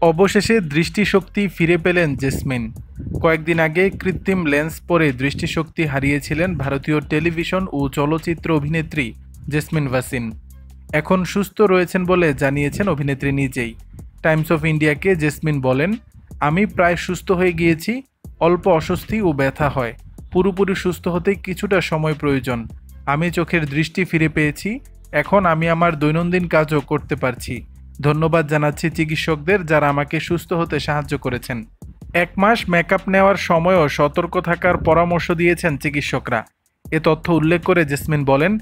অবশেষে দৃষ্টিশক্তি ফিরে পেলেন জেসমিন। কয়েকদিন আগে কৃত্রিম লেন্স পরে দৃষ্টিশক্তি হারিয়েছিলেন ভারতীয় টেলিভিশন ও চলচ্চিত্র অভিনেত্রী জেসমিন ভাসিন। এখন সুস্থ রয়েছেন বলে জানিয়েছেন অভিনেত্রী নিজেই। টাইমস অফ ইন্ডিয়াকে জেসমিন বলেন, আমি প্রায় সুস্থ হয়ে গিয়েছি। অল্প অস্বস্তি ও ব্যথা হয়। পুরোপুরি সুস্থ হতে কিছুটা সময় প্রয়োজন। আমি চোখের দৃষ্টি ফিরে পেয়েছি। এখন আমি আমার দৈনন্দিন কাজও করতে পারছি। ধন্যবাদ জানাচ্ছি চিকিৎসকদের যারা আমাকে সুস্থ হতে সাহায্য করেছেন। 1 মাস মেকআপ নেওয়ার সময়ও সতর্ক থাকার পরামর্শ দিয়েছেন চিকিৎসকরা। এ তথ্য উল্লেখ করে জেসমিন বলেন,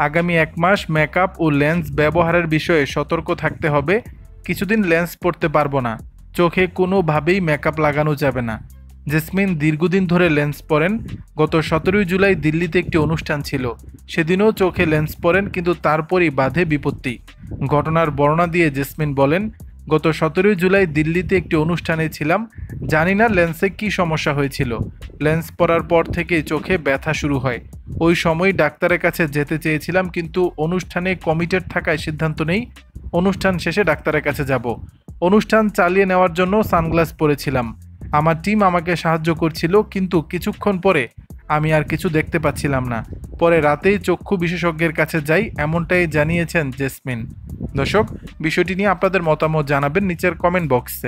আগামী 1 মাস মেকআপ ও লেন্স ব্যবহারের বিষয়ে সতর্ক থাকতে হবে। কিছুদিন লেন্স পরতে পারবো না। চোখে কোনোভাবেই মেকআপ লাগানো যাবে না। জেসমিন দীর্ঘদিন ধরে লেন্স পরেন। গত 17 জুলাই দিল্লিতে একটি অনুষ্ঠান ছিল। সেদিনও চোখে লেন্স পরেন, কিন্তু তারপরই বাধে বিপত্তি। ঘটনার বর্ণনা দিয়ে জেসমিন বলেন, গত 17 জুলাই দিল্লিতে একটি অনুষ্ঠানে ছিলাম। জানি না লেন্সে কী সমস্যা হয়েছিল। লেন্স পরার পর থেকেই চোখে ব্যথা শুরু হয়। ওই সময় ডাক্তারের কাছে যেতে চেয়েছিলাম, কিন্তু অনুষ্ঠানে কমিটেড থাকায় সিদ্ধান্ত নেই অনুষ্ঠান শেষে ডাক্তারের কাছে যাব। অনুষ্ঠান চালিয়ে নেওয়ার জন্য সানগ্লাস পরেছিলাম। আমার টিম আমাকে সাহায্য করছিল, কিন্তু কিছুক্ষণ পরে আমি আর কিছু দেখতে পাচ্ছিলাম না। পরে রাতেই চক্ষু বিশেষজ্ঞের কাছে যাই, এমনটাই জানিয়েছেন জেসমিন। দর্শক, বিষয়টি নিয়ে আপনাদের মতামত জানাবেন নিচের কমেন্ট বক্সে।